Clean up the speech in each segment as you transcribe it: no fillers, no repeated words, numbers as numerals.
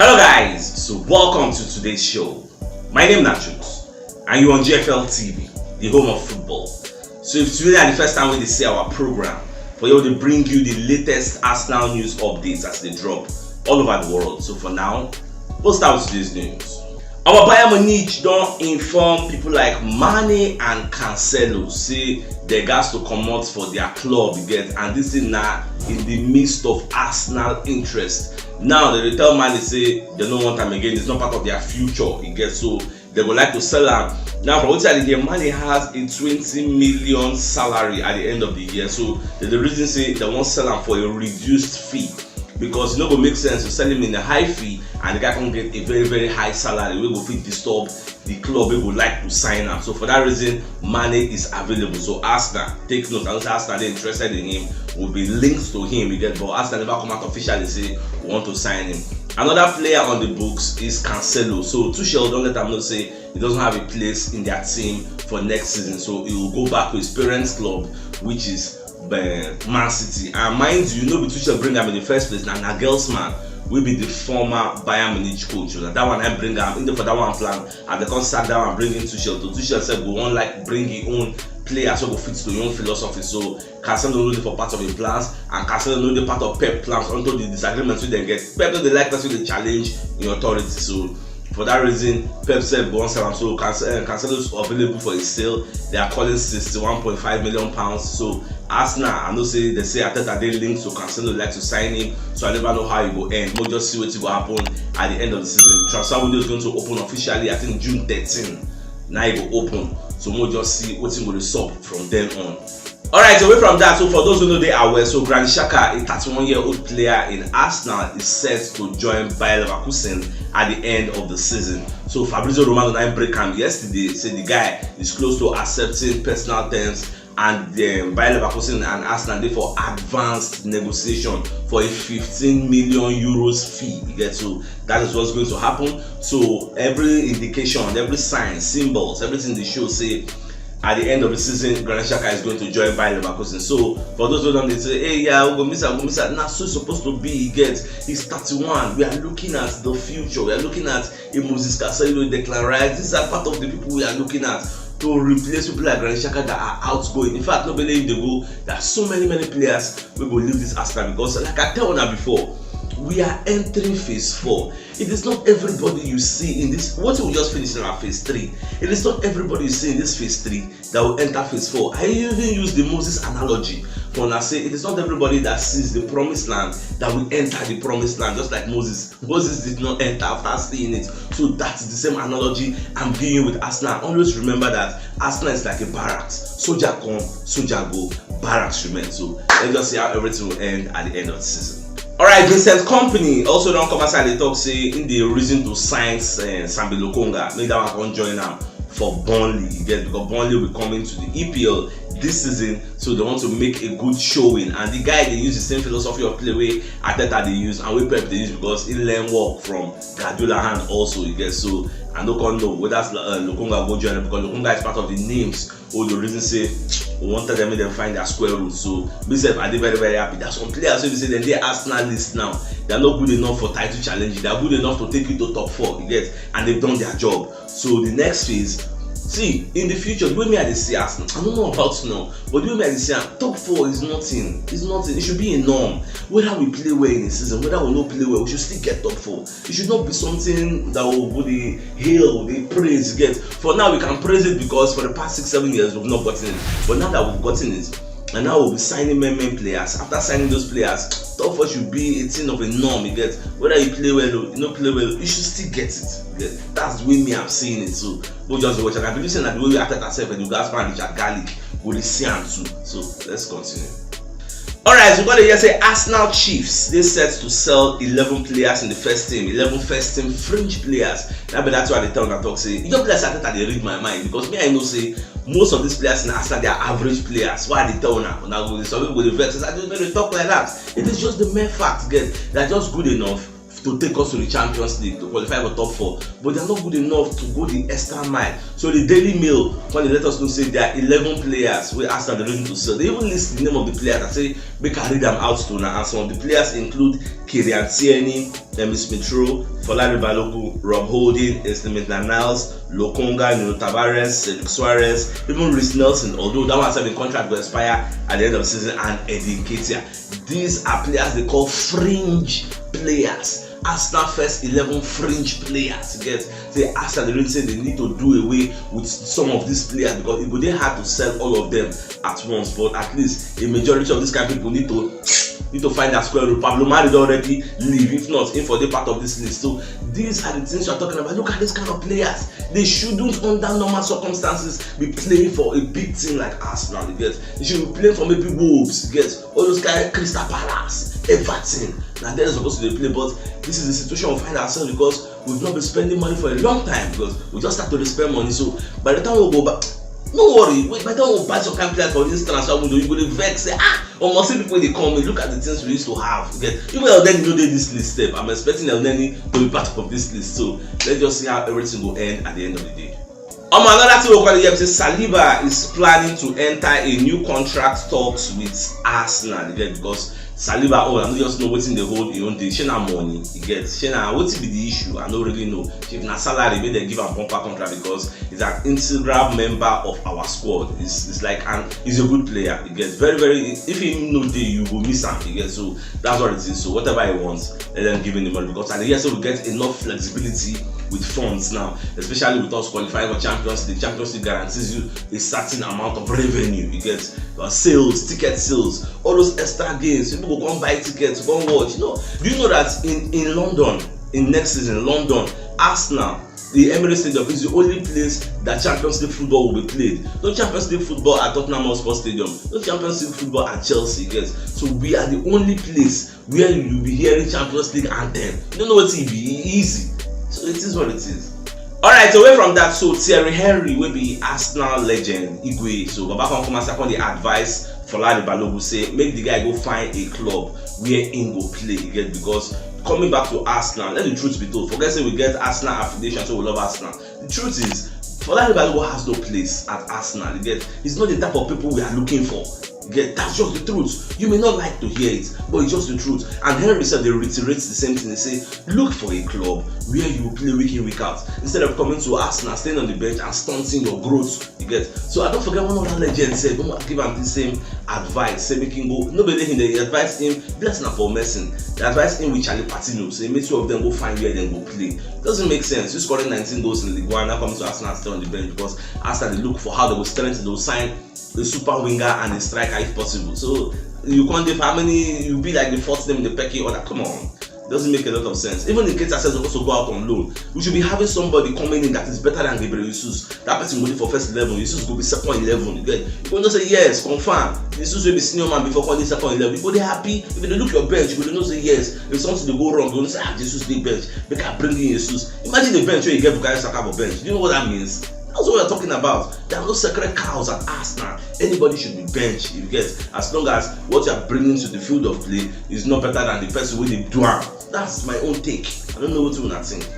Hello guys, so welcome to today's show. My name is CHUKS and you're on GFL TV, the home of football. So if today is the first time we see our program, for you to bring you the latest Arsenal news updates as they drop all over the world. So for now, we'll start with today's news. Our Bayern Munich don't inform people like Mane and Cancelo say they got to come out for their club, and this is now in the midst of Arsenal interest. Now they tell Mane say they don't want him again, it's not part of their future, so they would like to sell him. Now from what I hear, Mane has a 20 million salary at the end of the year, so the reason say they won't sell him for a reduced fee, because it no go make sense to sell him in a high fee and the guy can get a very high salary wey go fit disturb the club wey would like to sign him. So for that reason, Mane is available. So Arsenal, take note, and Arsenal they interested in him, will be linked to him, but Arsenal never come out officially say we want to sign him. Another player on the books is Cancelo. So Tuchel don't let him know say he doesn't have a place in their team for next season, so he will go back to his parents' club, which is Man City. And mind you, be Tuchel bring him in the first place. Now Nagelsmann will be the former Bayern Munich coach. So that one I bring him in for that one plan, and they can start that one bring in Tuchel. So Tuchel said we want like bring his own players so go fit to your own philosophy. So Cancelo know the for part of his plans, and Cancelo know the part of Pep plans until the disagreements we then get. Pep know they like that, so they challenge in authority. So for that reason, Pep said go on sell him. So Cancelo is available for a sale. They are calling £61.5 million. So Arsenal, I know say they say Arteta they linked to Cancelo like to sign him. So I never know how it will end. We'll just see what will happen at the end of the season. Transfer window is going to open officially, I think June 13. Now it will open. So we'll just see what's going to sub from then on. Alright, away from that, so for those who know they are aware, so Granit Xhaka, a 31-year-old player in Arsenal, is set to join Bayer Leverkusen at the end of the season. So Fabrizio Romano and I break him yesterday, said the guy is close to accepting personal terms, and Bayer Leverkusen and Arsenal they for advanced negotiation for a 15 million euros fee. So that is what's going to happen. So every indication, every sign, symbols, everything they show say at the end of the season, Granit Xhaka is going to join Bayer Leverkusen. So for those who don't, they say, hey, yeah, we'll go miss it. Now, so supposed to be, he's 31. We are looking at the future. We are looking at a Moses Casado, Declan Rice. These are part of the people we are looking at to replace people like Granit Xhaka that are outgoing. In fact, nobody they go. There are so many players we will leave this Arsenal, because, like I told you before, we are entering phase 4. It is not everybody you see in this. What we just finished in our phase 3. It is not everybody you see in this phase 3 that will enter phase 4. I even use the Moses analogy when I say it is not everybody that sees the promised land that will enter the promised land, just like Moses. Moses did not enter after seeing it. So that's the same analogy I'm giving with Arsenal. Always remember that Arsenal is like a barracks. Soldier come, soldier go, barracks remain. So let's just see how everything will end at the end of the season. Alright, Vincent Kompany also don't come outside the talk say in the reason to sign Sambi Lokonga, make that one join them for Burnley, because Burnley will come into the EPL this season, so they want to make a good showing. And the guy they use the same philosophy of play way Arteta they use and we Pep they use, because he learn work from Guardiola hand also. So I don't know whether Lokonga will join, because Lokonga is part of the names or the reason say we wanted them to find their square root. So myself I did very happy. There's some players who say then they Arsenal list now. They are not good enough for title challenge. They are good enough to take you to top 4. And they've done their job. So the next phase. See, in the future, the way me I see Arsenal, I don't know about now, but the way me I see top 4 is nothing. It's nothing. It should be a norm. Whether we play well in the season, whether we don't play well, we should still get top 4. It should not be something that will be hail, the praise get. For now, we can praise it because for the past 6-7 years we've not gotten it. But now that we've gotten it, and now we'll be signing main players. After signing those players, top 4 should be a thing of a norm. Whether you play well or you don't play well, you should still get it. That's the way me I'm seeing it. So we'll just watch. I believe saying that the way we acted ourselves and the Gaspar and Richard Garlic will see him too. So let's continue. Alright, so we're going to say Arsenal Chiefs. They set to sell 11 players in the first team, 11 first team fringe players. That's why they tell that talk say, you don't play that they read my mind, because me I know say most of these players in Arsenal they are average players. Why they tell now? Now some people with the vex, I don't know they talk like that. It is just the mere fact they're just good enough to take us to the Champions League, to qualify for top 4, but they are not good enough to go the extra mile. So the Daily Mail, when they let us know, say there are 11 players we asked them to sell. They even list the name of the players and say we can read them out to now. And some of the players include Kylian Tierney, Smith Rowe, Folari Balogun, Rob Holding, Estimate Niles, Lokonga, Nuno Tavares, Cedric Suarez, even Reece Nelson, although that one's having contract will expire at the end of the season, and Eddie Nketiah. These are players they call fringe players. Arsenal first 11 fringe players. Get they Arsenal they really say they need to do away with some of these players because it would be hard to sell all of them at once. But at least a majority of these kind of people need to find their square root. Pablo Mari already leave, if not, in for the part of this list. So these are the things you are talking about. Look at this kind of players. They shouldn't, under normal circumstances, be playing for a big team like Arsenal. They should be playing for maybe Wolves. All those guys, Crystal Palace, Everton. Now they're supposed to play, but this is the situation we find ourselves because we've not been spending money for a long time because we just start to spend money. So by the time we go back, no worry, by the time we buy some kind of players for this transfer window, you go to vex, say, almost see people they come in, look at the things we used to have. Even then you know this list step. I'm expecting Elneny to be part of this list. So let's just see how everything will end at the end of the day. Another thing we call it, Saliba is planning to enter a new contract talks with Arsenal because Saliba, I don't just know what's in the whole day. Shena money, Shena, what's be the issue? I don't really know. If na salary, maybe they give a bumper contract because he's an integral member of our squad. It's like he's a good player. Very, very. If he no day, you will miss him. So that's what it is. So whatever he wants, let them give him the money because and here so we get enough flexibility with funds now, especially with us qualifying for Champions League. Champions League guarantees you a certain amount of revenue. You get sales, ticket sales, all those extra gains. People go come buy tickets, go watch. Do you know that in London, in next season, London, Arsenal, the Emirates Stadium is the only place that Champions League football will be played. No Champions League football at Tottenham Hotspur Stadium. No Champions League football at Chelsea. So we are the only place where you will be hearing Champions League anthem. You don't know what it be easy. So it is what it is. Alright, away from that, so Thierry Henry will be Arsenal legend, Igwe. So Baba come and second the advice for Folari Balogun say make the guy go find a club where he go play. Because coming back to Arsenal, let the truth be told. Forget say we get Arsenal affiliation, so we love Arsenal. The truth is, Folari Balogun has no place at Arsenal. He's not the type of people we are looking for. That's just the truth. You may not like to hear it, but it's just the truth. And Henry said they reiterate the same thing. They say, look for a club where you will play week in, week out. Instead of coming to Arsenal, staying on the bench and stunting your growth. So I don't forget one of that legends said, don't give him the same advice. Say make him go. Nobody him, they advised him, bless him for messing. They advised him with Charlie Patino. So he made two of them go find where then go play. Doesn't make sense. You scoring 19 goals in Ligue 1, now coming to Arsenal and stay on the bench because Arsenal they look for how they will strengthen, they will sign a super winger and a striker if possible. So you can't give how many you be like the fourth name in the pecking order. Come on, it doesn't make a lot of sense. Even in case I said also go out on loan, we should be having somebody coming in that is better than Gabriel Jesus. That person will be for first 11, Jesus will be second 11. You can just say yes, confirm. Jesus will be senior man before calling second 11. People they happy. If they look your bench, you will not say yes. If something they go wrong, you will say Jesus the bench. They can bring in Jesus. Imagine the bench where you get Bukayo Saka for bench. Do you know what that means? That's what we're talking about. There are no sacred cows at Arsenal. Anybody should be benched, you get, as long as what you are bringing to the field of play is not better than the person with the do. That's my own take. I don't know what you want to think.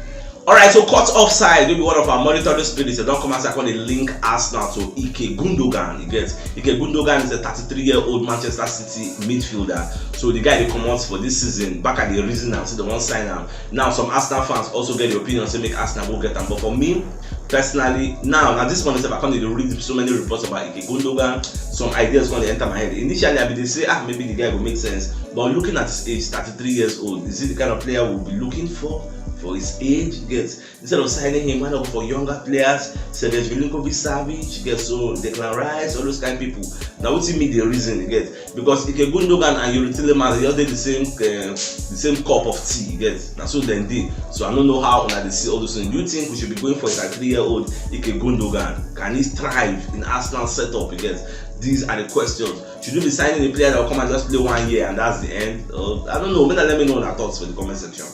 Alright, so caught offside, maybe one of our monitoring spirits. They don't come and second link Arsenal to Ike Gundogan. You get, Ike Gundogan is a 33-year-old Manchester City midfielder. So the guy they come out for this season, back at the reason now, so they won't sign him. Now some Arsenal fans also get the opinion, say make Arsenal go get him. But for me, personally, now at this point, I can't read so many reports about Ike Gundogan. Some ideas going to enter my head. Initially, I be say, maybe the guy will make sense. But looking at his age, 33 years old, is he the kind of player we'll be looking for his age? Instead of signing him, why not for younger players? Sergej Milinkovic-Savic, so Declan Rice, all those kind of people. Now, what's me the reason? Because Ike Gundogan and Yuri Tillemans, they all did the same cup of tea. Now, so then they. So I don't know how they see all those things. Do you think we should be going for a 33-year-old Ike Gundogan? Can he thrive in Arsenal setup? These are the questions. Should you be signing a player that will come and just play 1 year and that's the end? I don't know. Let me know your thoughts for the comment section.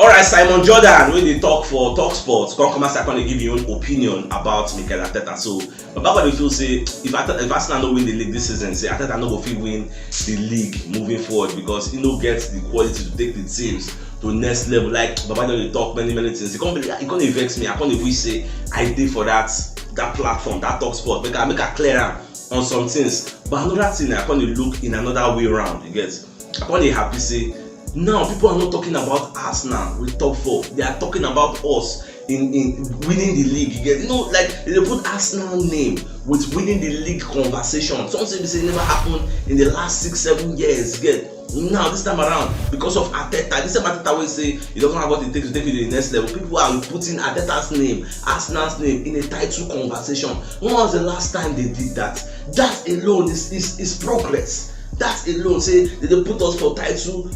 Alright, Simon Jordan, when they talk for Talk Sports, come and going to give you your own opinion about Mikel Arteta. So, but back when you feel say, if Arsenal don't win the league this season, say Arteta no go fit win the league moving forward because he no gets the quality to take the teams to next level. Like Baba don dey talk many things. It can't vex me. I can't even say I did for that platform, that talk spot. Make I clear am on some things. But another thing, I can't look in another way around. You get? I can't happy say now people are not talking about Arsenal with top 4. They are talking about us in winning the league. You get? Like they put Arsenal name with winning the league conversation. Something they say never happened in the last 6-7 years. You get? Now this time around, because of Arteta, this time Arteta will say he doesn't have what it takes to take you to the next level. People are putting Arteta's name, Arsenal's name in a title conversation. When was the last time they did that? That alone is progress. That alone, say they put us for title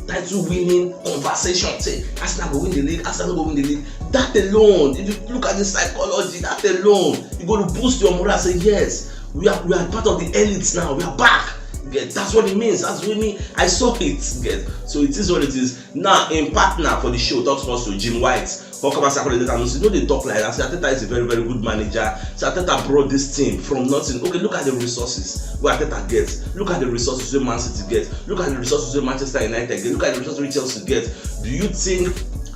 winning conversation. Say Arsenal will win the league, Arsenal will win the league. That alone, if you look at the psychology, that alone, you're going to boost your morale. Say yes, we are part of the elites now. We are back. Get? That's what it means. That's what it means. I saw it. Get? So it is what it is. Now, in partner for the show, talks about Jim White. They talk like that. Arteta is a very, very good manager. So Arteta brought this team from nothing. Okay, look at the resources where Arteta gets. Look at the resources where Man City gets. Look at the resources where Manchester United get. Look at the resources where Chelsea get. Do you think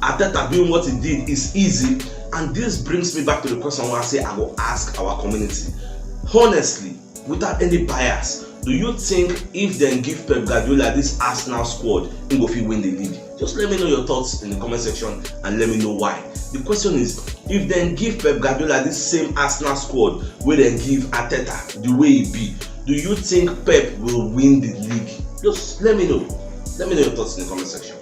Arteta doing what he did is easy? And this brings me back to the question where I say I will ask our community. Honestly, without any bias, do you think if they give Pep Guardiola this Arsenal squad, he will win the league? Just let me know your thoughts in the comment section and let me know why. The question is, if they give Pep Guardiola this same Arsenal squad where they give Arteta the way it be, do you think Pep will win the league? Just let me know. Let me know your thoughts in the comment section.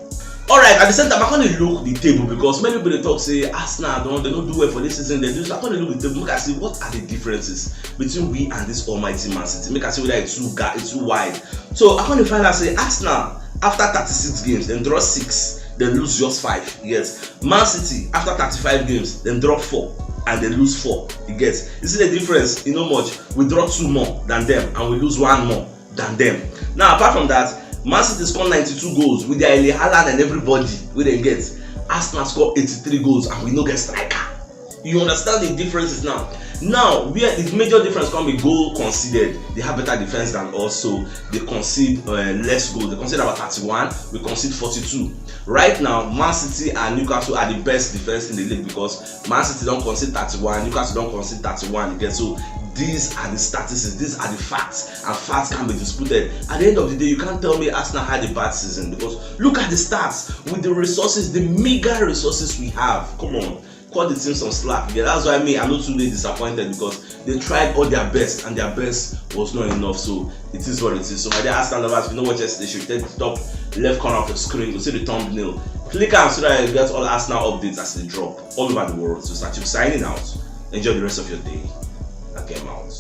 Alright, at the same time, I'm going to look the table because many people they talk say Arsenal they don't do well for this season. They do. So I'm going to look the table. Make I see what are the differences between we and this almighty Man City. Make I see whether it's too wide. So I'm going to find out say Arsenal after 36 games, then draw 6, then lose just 5. Yes. Man City after 35 games, then drop 4 and they lose 4. You get? You see the difference? You know much. We draw 2 more than them and we lose 1 more than them. Now apart from that, Man City scored 92 goals with their Erling Haaland and everybody we didn't get. Arsenal scored 83 goals and we no get striker. You understand the differences now? Now, where the major difference can be goal conceded. They have better defense than us, so they concede less goals. They concede about 31, we concede 42. Right now, Man City and Newcastle are the best defense in the league because Man City don't concede 31, Newcastle don't concede 31. You get? So these are the statistics, these are the facts, and facts can be disputed. At the end of the day, you can't tell me Arsenal had a bad season because look at the stats with the resources, the meager resources we have. Come on, cut the team some slack. Yeah, that's why I'm not too late disappointed because they tried all their best and their best was not enough. So it is what it is. So my dear Arsenal lovers, if you know what yesterday, you should take the top left corner of the screen. You'll see the thumbnail. Click on so that you get all Arsenal updates as they drop all over the world. So start signing out. Enjoy the rest of your day. I came out.